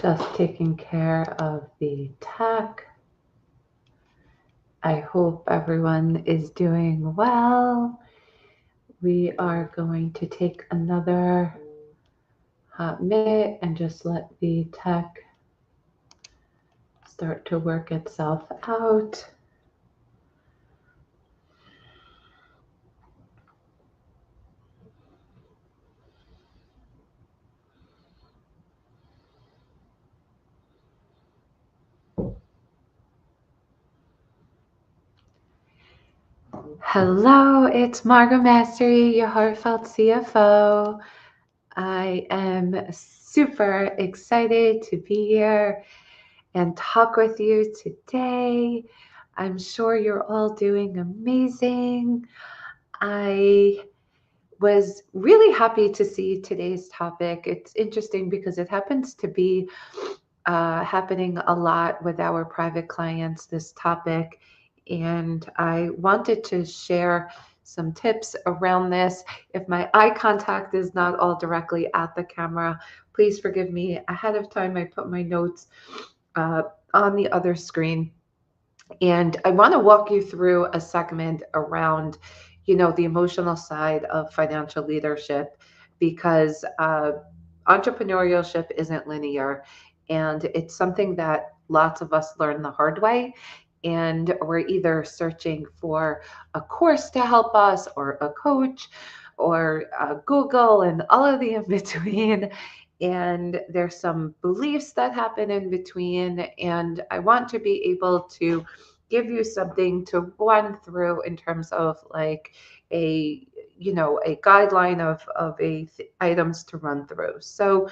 Just taking care of the tech. I hope everyone is doing well. We are going to take another hot minute and just let the tech start to work itself out. Hello, it's Margot Mastery, your heartfelt CFO. I am super excited to be here and talk with you today. I'm sure you're all doing amazing. I was really happy to see today's topic. It's interesting because it happens to be happening a lot with our private clients, this topic. And I wanted to share some tips around this. If my eye contact is not all directly at the camera, please forgive me. Ahead of time, I put my notes uh, on the other screen. And I want to walk you through a segment around, the emotional side of financial leadership because entrepreneurship isn't linear and it's something that lots of us learn the hard way. And we're either searching for a course to help us or a coach or Google and all of the in between. And there's some beliefs that happen in between. And I want to be able to give you something to run through in terms of like a a guideline of items to run through. So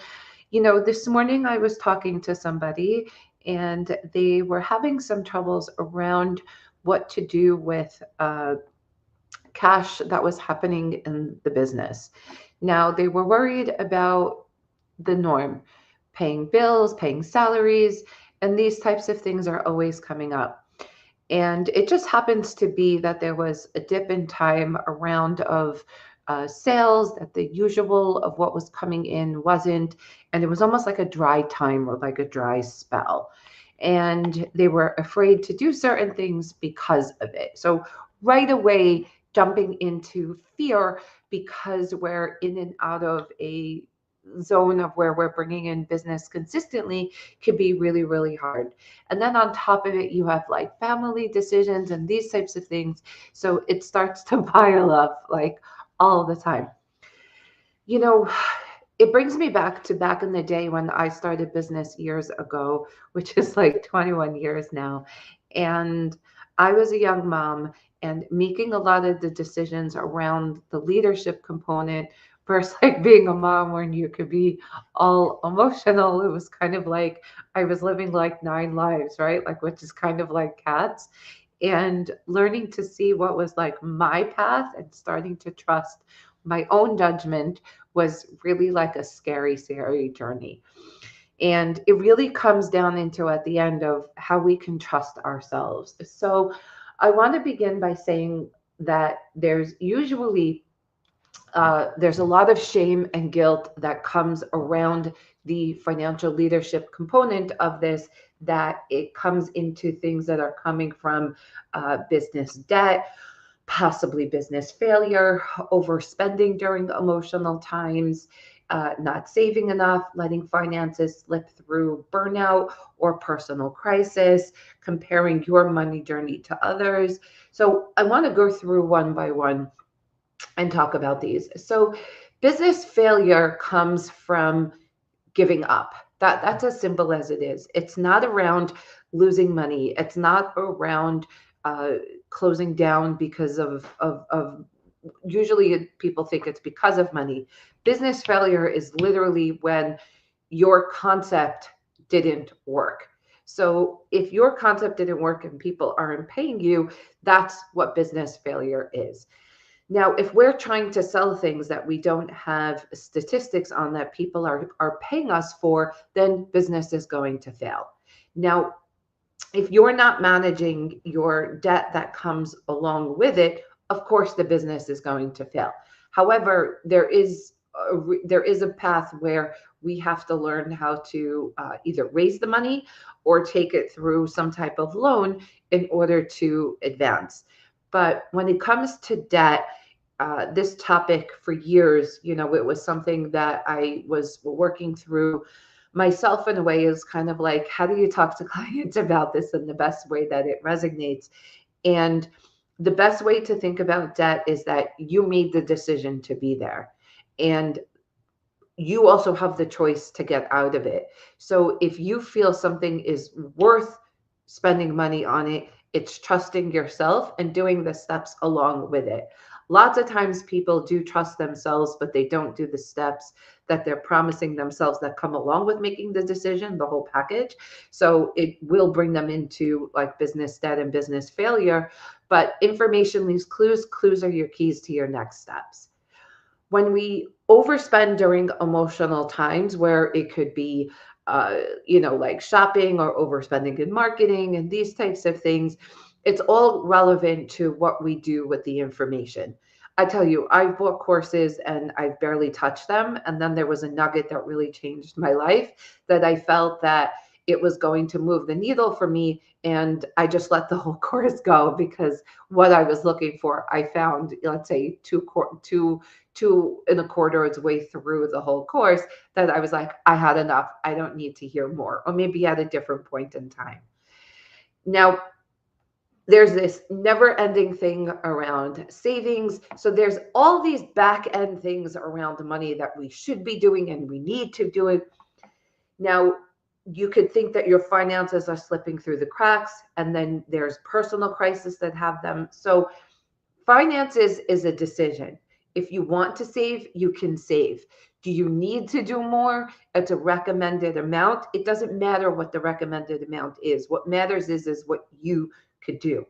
this morning I was talking to somebody and they were having some troubles around what to do with cash that was happening in the business. Now, they were worried about the norm, paying bills, paying salaries, and these types of things are always coming up. And it just happens to be that there was a dip in time around of sales, that the usual of what was coming in wasn't. And it was almost like a dry time or like a dry spell. And they were afraid to do certain things because of it. So right away, jumping into fear because we're in and out of a zone of where we're bringing in business consistently can be really, really hard. And then on top of it, you have like family decisions and these types of things. So it starts to pile up like all the time. You know, it brings me back in the day when I started business years ago, which is like 21 years now. And I was a young mom and making a lot of the decisions around the leadership component versus like being a mom when you could be all emotional. It was kind of like I was living like nine lives, right? Like, which is kind of like cats. And learning to see what was like my path and starting to trust my own judgment was really like a scary, scary journey. And it really comes down into at the end of how we can trust ourselves. So I want to begin by saying that there's a lot of shame and guilt that comes around the financial leadership component of this, that it comes into things that are coming from business debt, possibly business failure, overspending during emotional times, not saving enough, letting finances slip through burnout or personal crisis, comparing your money journey to others. So I want to go through one by one and talk about these. So business failure comes from giving up. That's as simple as it is. It's not around losing money. It's not around uh, closing down because of usually people think it's because of money. Business failure is literally when your concept didn't work. So if your concept didn't work and people aren't paying you, that's what business failure is. Now, if we're trying to sell things that we don't have statistics on that people are paying us for, then business is going to fail. Now, if you're not managing your debt that comes along with it, of course the business is going to fail. However, there is a path where we have to learn how to either raise the money or take it through some type of loan in order to advance. But when it comes to debt, this topic for years, it was something that I was working through myself in a way. Is kind of like, how do you talk to clients about this in the best way that it resonates? And the best way to think about debt is that you made the decision to be there. And you also have the choice to get out of it. So if you feel something is worth spending money on it, it's trusting yourself and doing the steps along with it. Lots of times people do trust themselves, but they don't do the steps that they're promising themselves that come along with making the decision, the whole package. So it will bring them into like business debt and business failure. But information leaves clues. Clues are your keys to your next steps. When we overspend during emotional times where it could be like shopping or overspending in marketing and these types of things, it's all relevant to what we do with the information. I tell you, I've bought courses and I've barely touched them, and then there was a nugget that really changed my life, that I felt that it was going to move the needle for me, and I just let the whole course go because what I was looking for, I found, let's say, two and a quarter its way through the whole course, that I was like, I had enough. I don't need to hear more, or maybe at a different point in time. Now, there's this never ending thing around savings. So there's all these back end things around the money that we should be doing and we need to do it. Now, you could think that your finances are slipping through the cracks, and then there's personal crises that have them. So finances is a decision. If you want to save, you can save. Do you need to do more? It's a recommended amount. It doesn't matter what the recommended amount is. What matters is what you could do.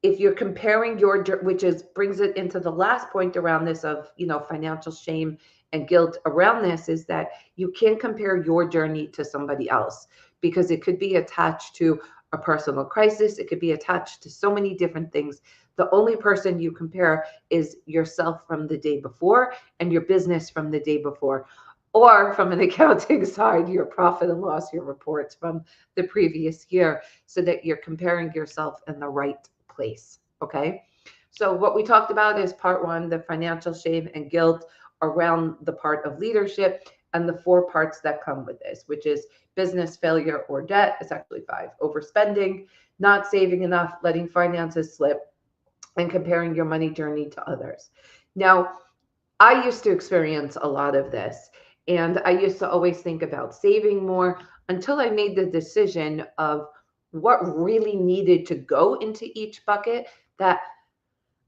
If you're comparing which is brings it into the last point around this of, financial shame and guilt around this, is that you can't compare your journey to somebody else, because it could be attached to a personal crisis. It could be attached to so many different things. The only person you compare is yourself from the day before and your business from the day before, or from an accounting side, your profit and loss, your reports from the previous year, so that you're comparing yourself in the right place. Okay. So what we talked about is part one, the financial shame and guilt around the part of leadership, and the 4 parts that come with this, which is business failure or debt. It's actually 5: overspending, not saving enough, letting finances slip, and comparing your money journey to others. Now, I used to experience a lot of this, and I used to always think about saving more until I made the decision of what really needed to go into each bucket, that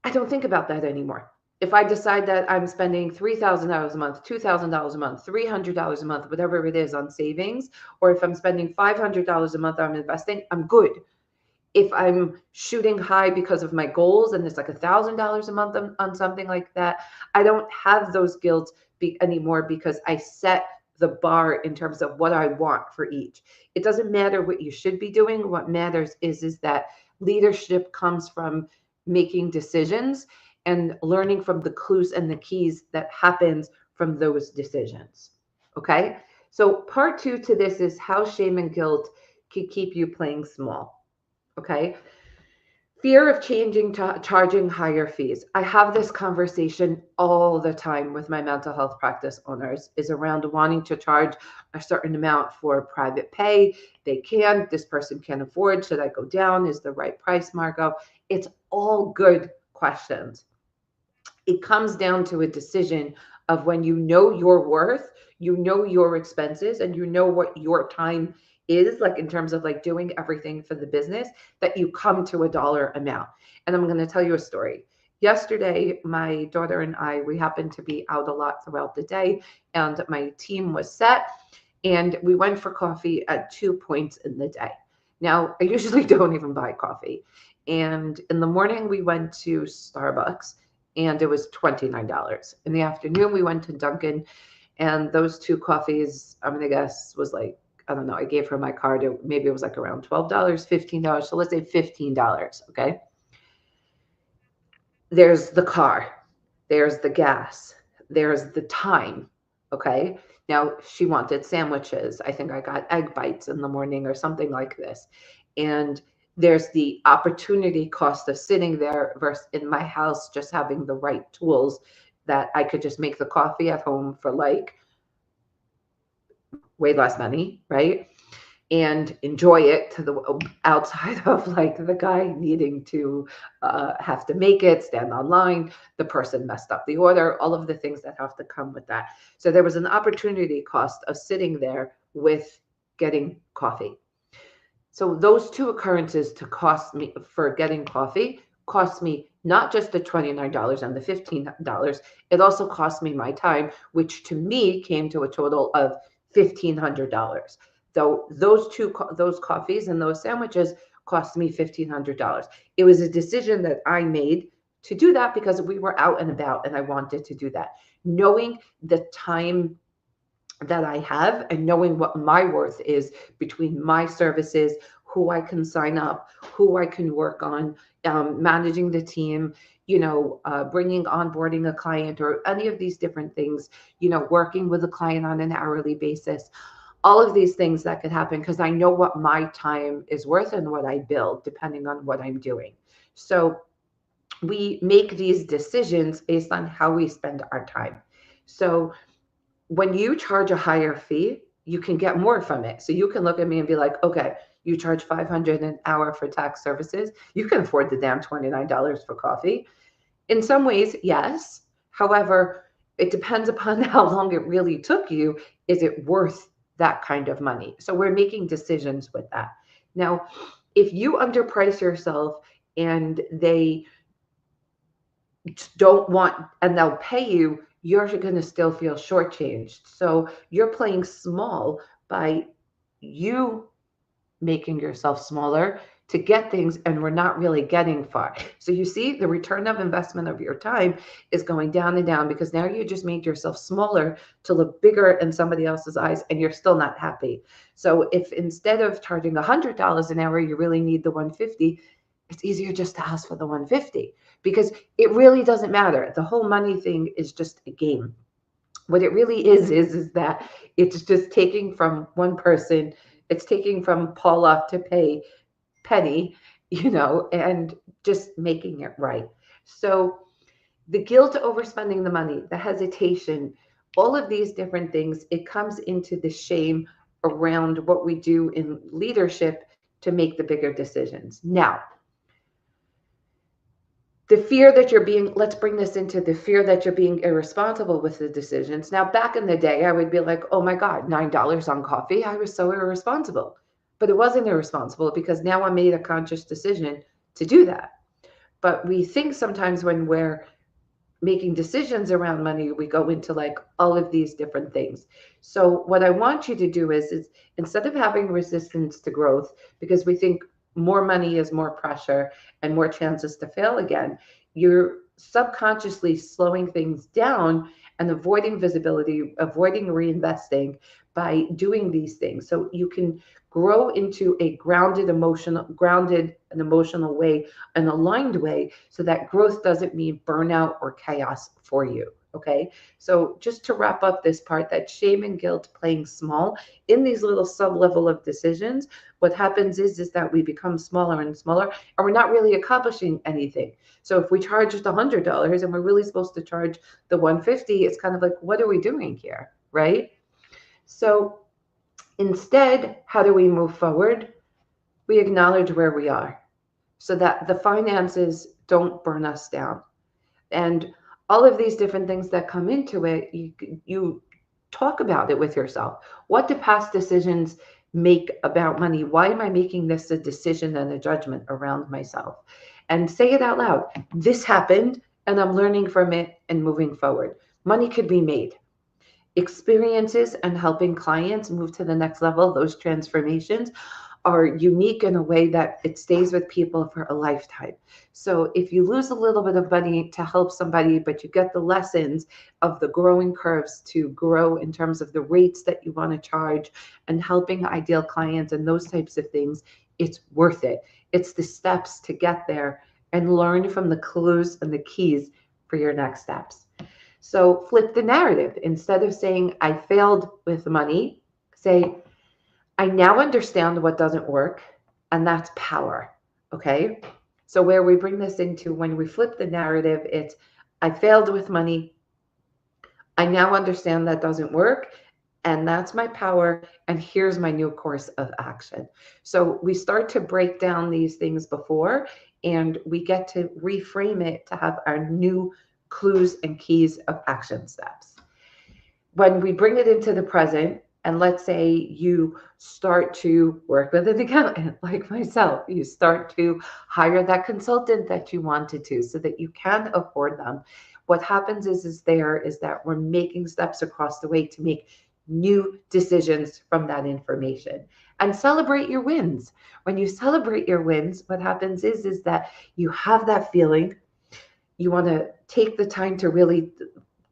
I don't think about that anymore. If I decide that I'm spending $3,000 a month, $2,000 a month, $300 a month, whatever it is on savings, or if I'm spending $500 a month on investing, I'm good. If I'm shooting high because of my goals and it's like $1,000 a month on something like that, I don't have those guilt anymore, because I set the bar in terms of what I want for each. It doesn't matter what you should be doing. What matters is that leadership comes from making decisions and learning from the clues and the keys that happens from those decisions. Okay. So part 2 to this is how shame and guilt can keep you playing small. Okay. Fear of charging higher fees. I have this conversation all the time with my mental health practice owners, is around wanting to charge a certain amount for private pay. They can, this person can't afford. Should I go down? Is the right price, Margot? It's all good questions. It comes down to a decision of when you know your worth, you know your expenses, and you know what your time is, like in terms of like doing everything for the business, that you come to a dollar amount. And I'm going to tell you a story. Yesterday, my daughter and I, we happened to be out a lot throughout the day, and my team was set, and we went for coffee at 2 points in the day. Now, I usually don't even buy coffee. And in the morning, we went to Starbucks, and it was $29. In the afternoon, we went to Dunkin', and those 2 coffees, I'm going to guess, was like, I don't know, I gave her my card. Maybe it was like around $12, $15. So let's say $15. Okay. There's the car, there's the gas, there's the time. Okay. Now, she wanted sandwiches. I think I got egg bites in the morning or something like this. And there's the opportunity cost of sitting there versus in my house just having the right tools that I could just make the coffee at home for like way less money, right? And enjoy it to the outside of like the guy needing to have to make it, stand online, the person messed up the order, all of the things that have to come with that. So there was an opportunity cost of sitting there with getting coffee. So those two occurrences to cost me for getting coffee cost me not just the $29 and the $15, it also cost me my time, which to me came to a total of $1,500. So those coffees and those sandwiches cost me $1,500. It was a decision that I made to do that because we were out and about and I wanted to do that. Knowing the time that I have and knowing what my worth is between my services, who I can sign up, who I can work on, managing the team, bringing onboarding a client or any of these different things, working with a client on an hourly basis, all of these things that could happen because I know what my time is worth and what I build depending on what I'm doing. So we make these decisions based on how we spend our time. So when you charge a higher fee, you can get more from it. So you can look at me and be like, okay, you charge 500 an hour for tax services. You can afford the damn $29 for coffee. In some ways, yes. However, it depends upon how long it really took you. Is it worth that kind of money? So we're making decisions with that. Now, if you underprice yourself and they don't want and they'll pay you, you're going to still feel shortchanged. So you're playing small by you making yourself smaller to get things, and we're not really getting far. So you see, the return of investment of your time is going down and down because now you just made yourself smaller to look bigger in somebody else's eyes, and you're still not happy. So if instead of charging $100 an hour, you really need the 150, it's easier just to ask for the 150 because it really doesn't matter. The whole money thing is just a game. What it really is that it's just taking from one person, it's taking from Paula to pay Penny, and just making it right. So the guilt over spending the money, the hesitation, all of these different things, it comes into the shame around what we do in leadership to make the bigger decisions. Now, the fear that you're being, let's bring this into the fear that you're being irresponsible with the decisions. Now, back in the day, I would be like, oh my God, $9 on coffee. I was so irresponsible. But it wasn't irresponsible because now I made a conscious decision to do that. But we think sometimes when we're making decisions around money, we go into like all of these different things. So what I want you to do is instead of having resistance to growth, because we think more money is more pressure and more chances to fail again, you're subconsciously slowing things down and avoiding visibility, avoiding reinvesting by doing these things. So you can grow into a grounded and emotional way, an aligned way, so that growth doesn't mean burnout or chaos for you. Okay. So just to wrap up this part, that shame and guilt playing small in these little sub level of decisions, what happens is that we become smaller and smaller and we're not really accomplishing anything. So if we charge just $100 and we're really supposed to charge the 150, it's kind of like, what are we doing here? Right. So instead, how do we move forward? We acknowledge where we are so that the finances don't burn us down. And all of these different things that come into it, you talk about it with yourself. What do past decisions make about money? Why am I making this a decision and a judgment around myself? And say it out loud. This happened, and I'm learning from it and moving forward. Money could be made. Experiences and helping clients move to the next level, those transformations are unique in a way that it stays with people for a lifetime. So if you lose a little bit of money to help somebody, but you get the lessons of the growing curves to grow in terms of the rates that you want to charge and helping ideal clients and those types of things, it's worth it. It's the steps to get there and learn from the clues and the keys for your next steps. So flip the narrative. Instead of saying, I failed with money, say, I now understand what doesn't work, and that's power. Okay. So, where we bring this into when we flip the narrative, it's, I failed with money. I now understand that doesn't work, and that's my power. And here's my new course of action. So, we start to break down these things before, and we get to reframe it to have our new clues and keys of action steps. When we bring it into the present, and let's say you start to work with an accountant like myself, you start to hire that consultant that you wanted to so that you can afford them. What happens is that we're making steps across the way to make new decisions from that information, and celebrate your wins. When you celebrate your wins, what happens is that you have that feeling. You want to take the time to really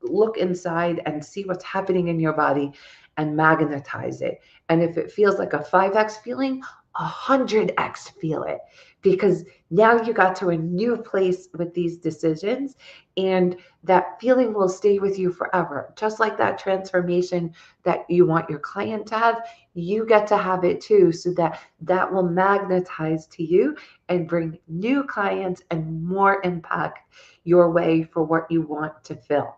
look inside and see what's happening in your body and magnetize it. And if it feels like a 5x feeling, 100x feel it, because now you got to a new place with these decisions, and that feeling will stay with you forever. Just like that transformation that you want your client to have, you get to have it too, so that that will magnetize to you and bring new clients and more impact your way for what you want to fill.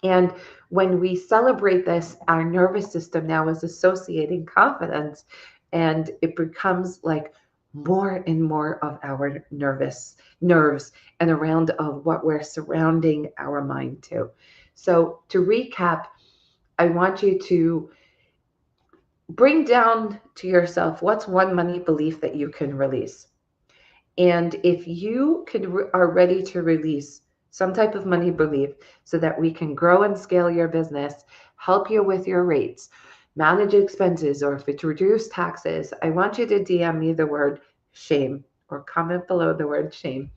And when we celebrate this, our nervous system now is associating confidence, and it becomes like more and more of our nerves and around of what we're surrounding our mind to. So to recap, I want you to bring down to yourself, what's one money belief that you can release? And if you are ready to release some type of money belief so that we can grow and scale your business, help you with your rates, manage expenses, or if it's reduce taxes, I want you to DM me the word shame or comment below the word shame.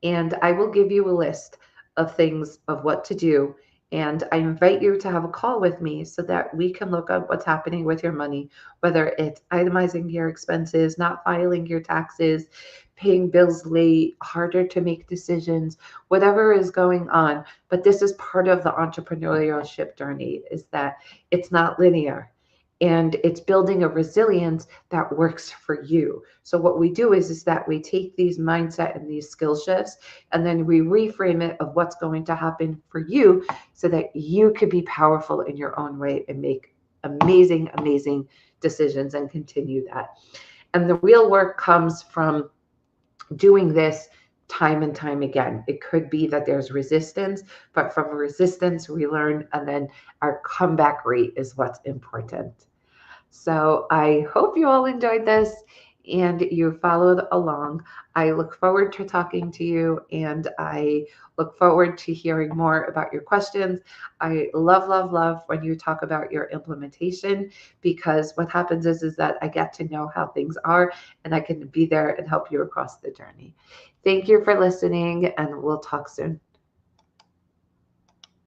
And I will give you a list of things of what to do. And I invite you to have a call with me so that we can look up what's happening with your money, whether it's itemizing your expenses, not filing your taxes, paying bills late, harder to make decisions, whatever is going on. But this is part of the entrepreneurship journey, is that it's not linear. And it's building a resilience that works for you. So what we do is that we take these mindset and these skill shifts, and then we reframe it of what's going to happen for you so that you could be powerful in your own way and make amazing, amazing decisions and continue that. And the real work comes from doing this time and time again. It could be that there's resistance, but from resistance we learn, and then our comeback rate is what's important. So I hope you all enjoyed this and you followed along. I look forward to talking to you, and I look forward to hearing more about your questions. I love, love, love when you talk about your implementation, because what happens is that I get to know how things are, and I can be there and help you across the journey. Thank you for listening, and we'll talk soon.